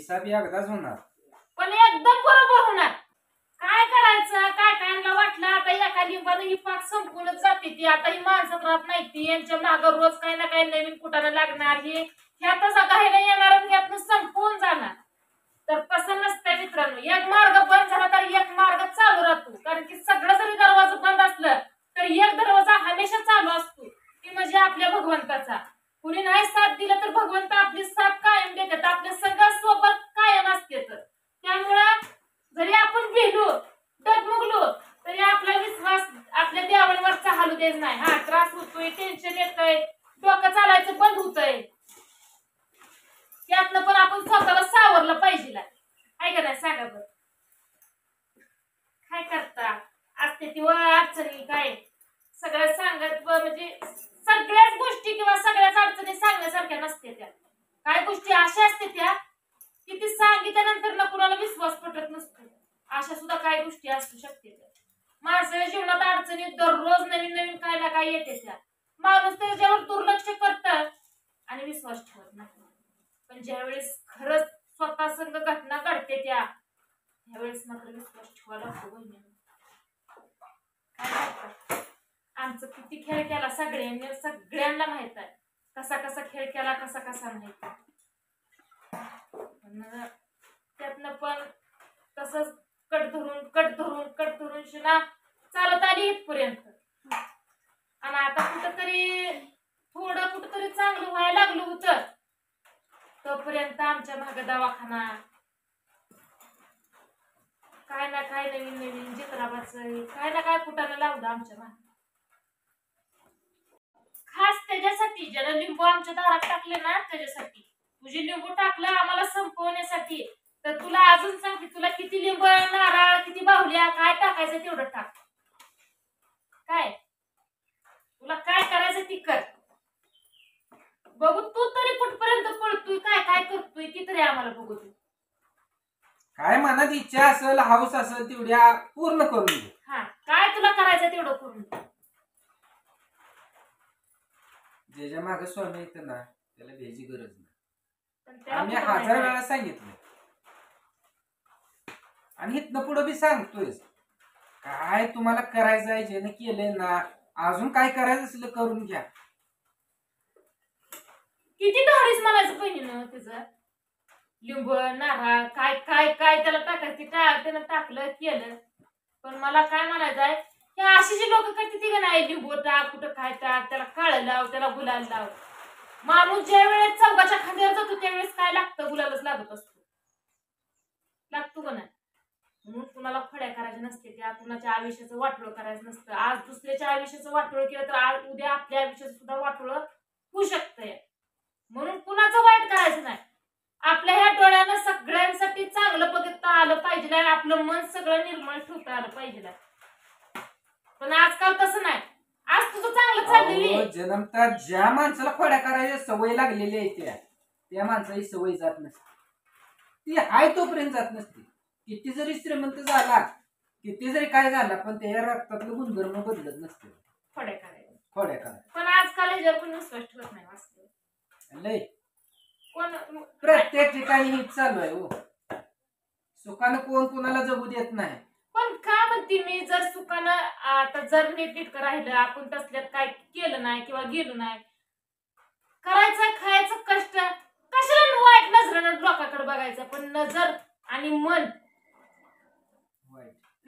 हिसाब एकदाच होणार, पण एकदम बरोबर होणार. काय करायचं, काय कायला वाटलं आता एका लिंबानं ही पाक संपूनच जाते ती. आता ही माणसात राहत नाही ती, यांच्या मागं रोज काही ना काही नवीन कुटाणं लागणार, ही ह्यातच घायला येणार आणि ह्यातनं संपून जाणार. तर तसं नसतंय मित्रांनो, एक मार्ग बंद झाला तर एक मार्ग चालू राहतो. कारण की सगळं जरी दरवाजा बंद असलं तर एक दरवाजा हमेशा चालू असतो, ती म्हणजे आपल्या भगवंताचा. कुणी नाही साथ दिलं तर भगवंत आपली साथ कायम देतात, आपल्या सगळ्या सोबत कायम असते. त्यामुळं जरी आपण भिलो डगमगलो तरी आपला विश्वास आपल्या देवांवरचा हालू देत नाही. हा त्रास होतोय, टेन्शन येतंय, डोकं चालायचं बंद होतंय, त्यातनं पण आपण स्वतःला सावरलं पाहिजे. आहे का नाही सांगा बरं? काय करता असते ती अडचणी काय सगळं सांगत, म्हणजे सगळ्याच गोष्टी किंवा सगळ्याच अडचणी सांगण्यासारख्या नसते. त्या काय गोष्टी अशा असते त्या की ती सांगितल्यानंतर ना कुणाला विश्वास पटत नसतो. अशा सुद्धा काही गोष्टी असू शकते. माणसाच्या जीवनात अडचणी दररोज नवीन नवीन काय ना काय येते. त्या माणूस त्याच्यावर दुर्लक्ष करत आणि विश्वास ठेवत नाही. पण ज्यावेळेस खरंच स्वतः संग घटना घडते त्यावेळेस मात्र विश्वास ठेवायला लागतो. काय आमचं किती खेळ केला सगळ्यांना माहित आहे, कसा कसा खेळ केला, कसा कसा नाही. त्यातनं पण तसंच कट धरून शिना चालत आली इथपर्यंत. आणि आता कुठंतरी चांगलं व्हायला लागलं होतं तोपर्यंत आमच्या मागे दवाखाना, काय ना काय नवीन जित्राबाचं काय ना काय कुटाणं लावलं आमच्या मागे. खास त्याच्यासाठी ज्याला लिंबू आमच्या दारात टाकले ना, त्याच्यासाठी. तुझे लिंबू टाकलं आम्हाला संपवण्यासाठी. तर तुला अजून सांगते, तुला किती लिंबू, नारळ, किती बाहुल्या काय टाकायचं तेवढं टाक. काय तुला काय करायचं ती कर. बघू तू तरी कुठपर्यंत पळतोय, काय काय करतोय ती तरी आम्हाला बघू. तू काय मनात इच्छा असेल, हाऊस असेल तेवढ्या पूर्ण करून दे. हा काय तुला करायचं तेवढं करून दे. ज्याच्या मागे स्वामी येतं ना त्याला भ्यायची गरज नाही. पण आम्ही 1000 वेळा सांगितलं आणि इथनं पुढं बी सांगतोय. काय तुम्हाला करायचं आहे, ज्यानं केलंय ना, अजून काय करायचं असेल करून घ्या. किती धाडीस म्हणायचं बहिणीनं त्याचं. लिंबू, नारळ काय काय काय त्याला टाकायचं त्यानं टाकलं केलं. पण मला काय म्हणायचं आहे, की अशी जी लोक करते ती का नाही, लिंबू टाक, कुठं काय टाक, त्याला काळ लाव, त्याला गुलाल लाव. माणूस ज्या वेळेस चौकाच्या खांद्यावर जातो त्यावेळेस काय लागतं, गुलालच लागत असतो. लागतो का नाही? म्हणून कुणाला फड्या करायच्या नसते, त्या कुणाच्या आयुष्याचं वाटोळं करायचं नसतं. आज दुसऱ्याच्या आयुष्याचं वाटोळं केलं तर आज उद्या आपल्या आयुष्याचं सुद्धा वाटोळं होऊ शकतंय. म्हणून कुणाचं वाईट करायचं नाही. आपल्या ह्या डोळ्यानं सगळ्यांसाठी चांगलं बघता आलं पाहिजे, आपलं मन सगळं निर्मळ ठेवता आलं पाहिजे. पण आजकाल तसं नाही. आज तुझं चांगलं चाललेली जन्मता ज्या माणसाला खोड्या करायच्या सवय लागलेली आहे त्या माणसाची सवय जात नसते. ती हाय तोपर्यंत जात नसते. किती जरी श्रीमंत झाला, किती जरी काय झाला, पण त्या रक्तातलं गुणधर्म बदलत नसते खोड्या करायला. पण आजकाल ह्याच्यावर पण विश्वास ठेवत नाही. वाचतं लय कोण प्रत्येक ठिकाणी हेच चालू आहे. हो, सुखानं कोण कुणाला जगू देत नाही. पण का म्हणते मी, जर सुखानं आता जर नीटनेटकं राहिलं, आपण तसल्यात काय केलं नाही किंवा गेलो नाही, करायचं खायचं कष्ट, कशाला वाईट नजरेनं लोकांकडे बघायचं. पण नजर आणि मन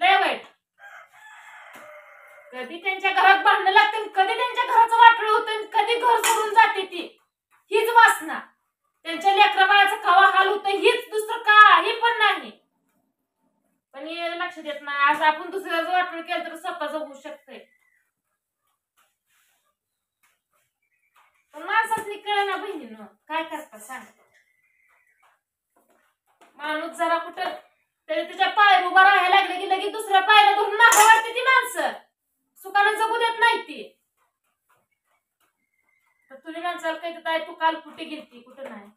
लय वाईट. कधी त्यांच्या घरात भांडणं लागते, कधी त्यांच्या घराचं वाटोळं होतं, कधी घर सोडून जाते ती. हीच वासना. त्यांच्या लेकरा बाळाचा कवा हाल होतं, हीच, दुसरं काही पण नाही. पण हे लक्षात येत नाही. आज आपण दुसऱ्याचं वाटोळं केलं तर स्वतःच होऊ शकतंय. पण माणसाच कळलं ना बहिणीनं, काय करता सांग. माणूस जरा कुठं तरी त्याच्या पायावर उभा राहायला लागले की लगेच दुसऱ्या पायाला धरून मागं वाटते ती माणसं. सुखानं जगू देत नाही ती. तर तुम्ही माणसाला काय तू काल कुठे गेलती कुठं नाही.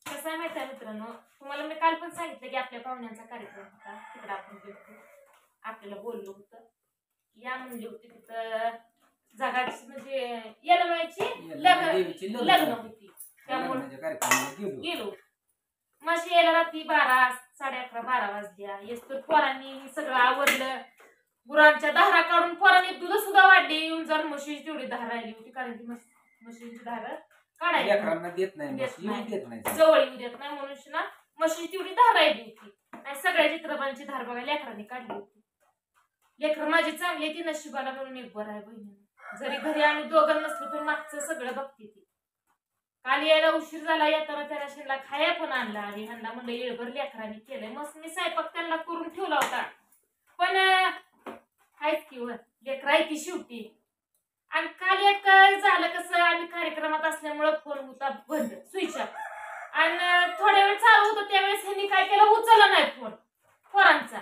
कसं आहे माहिती आहे मित्रांनो, तुम्हाला मी काल पण सांगितलं की आपल्या पाहुण्यांचा कार्यक्रम होता, तिकडे आपण गेलो, आपल्याला बोललो होतं, या म्हणली होती. तिथं जगाची म्हणजे येलमायची लग्न होती, त्यामुळे गेलो. माशी यायला रात्री 12, 11:30, 12 वाजल्या. येस तर पोरांनी सगळं आवरलं. गुरांच्या धारा काढून पोरांनी दूध सुद्धा वाढली. येऊन जाऊन म्हशीची तेवढी धार राहिली होती, कारण की म्हशीची धार काढायला लेकरांना देत नाही देत नाही जवळ येऊ देत नाही म्हणून ना म्हशीची तेवढी धार राहिली होती. आणि सगळ्या चित्रपांची धार बघा लेकरांनी काढली होती. लेकर माझी चांगली ती नशिबाला म्हणून एक बरं आहे बहिणी. जरी घरी आम्ही दोघं नसलो तर मागचं सगळं बघते ती. काल यायला उशीर झाला, येताना त्याला शेणला खाया पण आणला. आणि ह्यांना म्हणलं येळभर लेकरांनी केलंय. मस्त मी स्वयंपाक त्यांना करून ठेवला होता, पण आहेच की वर लेकरा ती शेवटी. आणि काल एक झालं कसं, आम्ही कार्यक्रमात असल्यामुळं फोन होता बंद, स्विच ऑफ. आणि थोड्या वेळ चालू होतं त्यावेळेस ह्यांनी काय केलं, उचलला नाही फोन पोरांचा.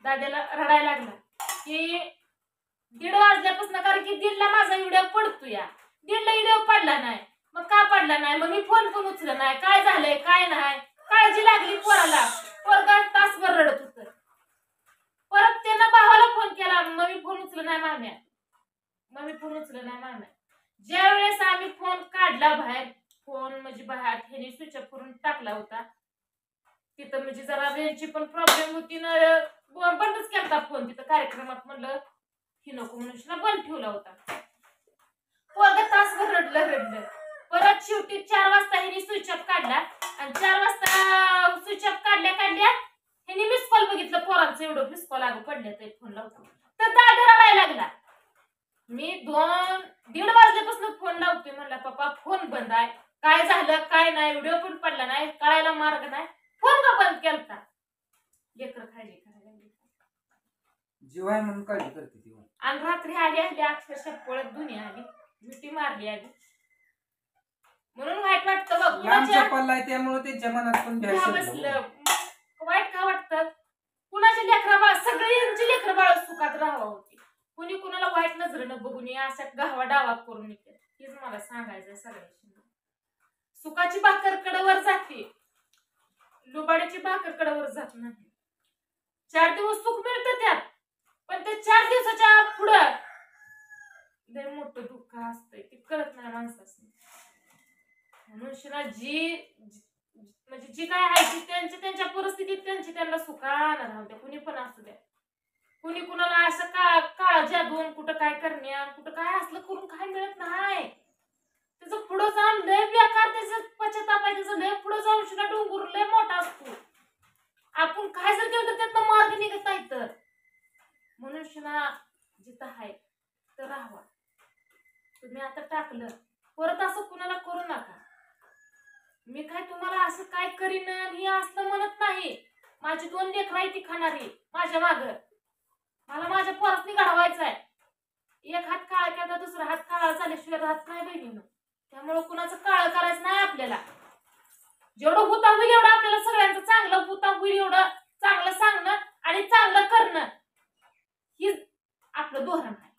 दादाला रडायला लागला की 1:30 वाजल्यापासून, कारण की 1:30ला माझा व्हिडिओ पडतो या. 1:30ला व्हिडिओ पडला नाही. मग का पडला नाही, मग मी फोन पण उचलला नाही. काय झालंय काय नाही, काळजी लागली पोराला. पोरगा तासभर रडत होत. परत त्यानं भावाला फोन केला, मग मी फोन उचलला नाही माम्या. ज्या वेळेस आम्ही फोन काढला बाहेर, फोन म्हणजे बाहेर ह्याने स्विच ऑफ करून टाकला होता. तिथं म्हणजे जरा रेंजची पण प्रॉब्लेम होती ना, बंदच केला फोन तिथं कार्यक्रमात. म्हणलं ही नको म्हणून बंद ठेवला होता. पोरगा तासभर रडलं. परत शेवटी 4 वाजता ह्याने स्विच ऑफ काढला. आणि 4 वाजता स्विच ऑफ काढल्या ह्याने मिस कॉल बघितलं पोरांचं. एवढं मिस कॉल आग पडल्या फोन लावतो तर दादा रडायला लागला. मी 1:30 वाजल्यापासून फोन लावतोय. म्हणला पप्पा फोन बंद आहे, काय झालं काय नाही, व्हिडिओ पण पडला नाही, कळायला मार्ग नाही, फोन का बंद केलता. लेकर खायला जीव आहे म्हणून काळजी करते ती. आणि रात्री आली अक्षरशः पळत दुनिया आली, मिठी मारली आली. म्हणून वाईट वाटतं बघ. लांबचा पल्ला आहे त्यामुळे त्यांच्या मनात पण बसलं वाईट का वाटतं. कुणाची लेकरं बाळ, सगळ्यांची लेकरं बाळ सुखात राहावं होती. कुणी कुणाला वाईट नजरेनं बघून अशा गावा डावा करून येते. हेच मला सांगायचंय सगळ्यांशी. सुखाची भाकर कडेवर जाते, लुबाड्याची भाकर कडेवर जात नाही. 4 दिवस सुख मिळतं त्यात, पण ते 4 दिवसाच्या पुढं लय मोठं दुःख असतंय, ते कळत नाही माणसाचं. म्हणून म्हणजे जी काय आहे ती त्यांच्या परिस्थितीत त्यांना सुखानं राहू द्या. कुणी पण असू द्या. कुणी कुणाला असं काळ जादून कुठं काय करण्यात, कुठं काय असलं करून काय मिळत नाही. त्याचं पुढं जाऊन लय बेकार, त्याचं पश्चाताप आहे, त्याचं लय पुढं जाऊन शिना डोंगर लय मोठा असतो. आपण काय जर केलं तर त्यातनं मार्ग निघत नाही. तर म्हणून शिना जिथं आहे तर राहावा. तुम्ही आता टाकलं, परत असं कुणाला करू नका. मी काय तुम्हाला असं काय करीन हे असलं म्हणत नाही. माझी 2 लेकरं आहे ती खाणारी माझ्या माग. मला माझ्या पोरासनी घडवायचं आहे. एक हात काळा केला दुसरा हात काळा झाल्याशिवाय राहत नाही बहिणीनं. त्यामुळे कुणाचं काळ करायचं नाही आपल्याला. जेवढं होता होईल एवढं आपल्याला सगळ्यांचं चांगलं होता होईल एवढं चांगलं सांगणं आणि चांगलं करणं ही आपलं धोरण आहे.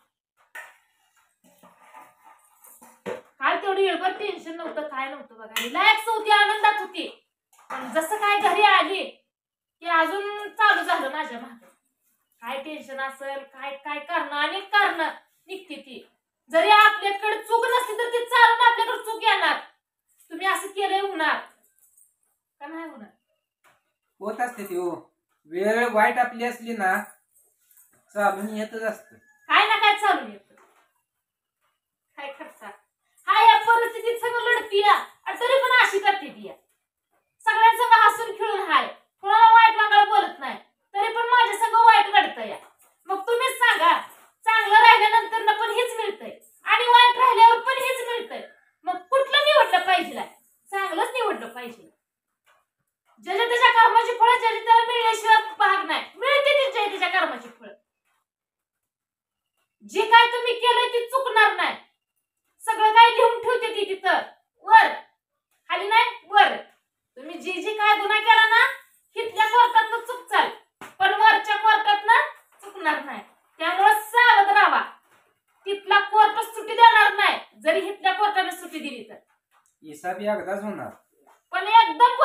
काल तेवढी वेळभर टेन्शन नव्हतं, काय नव्हतं बघा. रिलॅक्स होती, आनंदात होती. पण जसं काय घरी आली की अजून चालू झालं माझ्या मागे. काय टेन्शन असेल, काय काय करणं आणि करणं निघते ती. जरी आपल्याकडे चूक नसली तर ती चालून आपल्याकडे चूक येणार. तुम्ही असं केलंय होणार का नाही होणार? होत असते ती. वेळ वाईट आपली असली ना चालून येतच असत. काय ना काय चालून येत. काय करता हा या परिस्थितीत सगळं लढती तरी पण अशी करते ती. सगळ्यांसंग हसून खेळून हाय, कोणाला वाईट वागळं बोलत नाही, तरी पण माझ्या सगळं वाईट घडतं या. मग तुम्हीच सांगा, चांगलं राहिल्यानंतर पण हेच मिळतंय आणि वाईट राहिल्यावर पण हेच मिळतंय. मग कुठलं निवडलं पाहिजे? चांगलंच निवडलं पाहिजे. ज्याच्या त्याच्या कर्माची फळं ज्याच्या त्याला मिळण्याशिवाय भाग नाही. मिळते त्याच्या कर्माची फळं. जे काय तुम्ही केलंय ते चुकणार नाही. सगळं काय लिहून ठेवते ती तिथं वर, खाली नाही वर. तुम्ही जे काय गुन्हा केला ना तिथल्या कोर्टातनं चुकचाल, पण वरच्या कोर्टातनं चुकणार नाही. त्यामुळे सावध राहा. तिथला कोर्ट सुट्टी देणार नाही जरी इथल्या कोर्टाने सुट्टी दिली तर. हिसाब एकदाच होणार. पण एकदम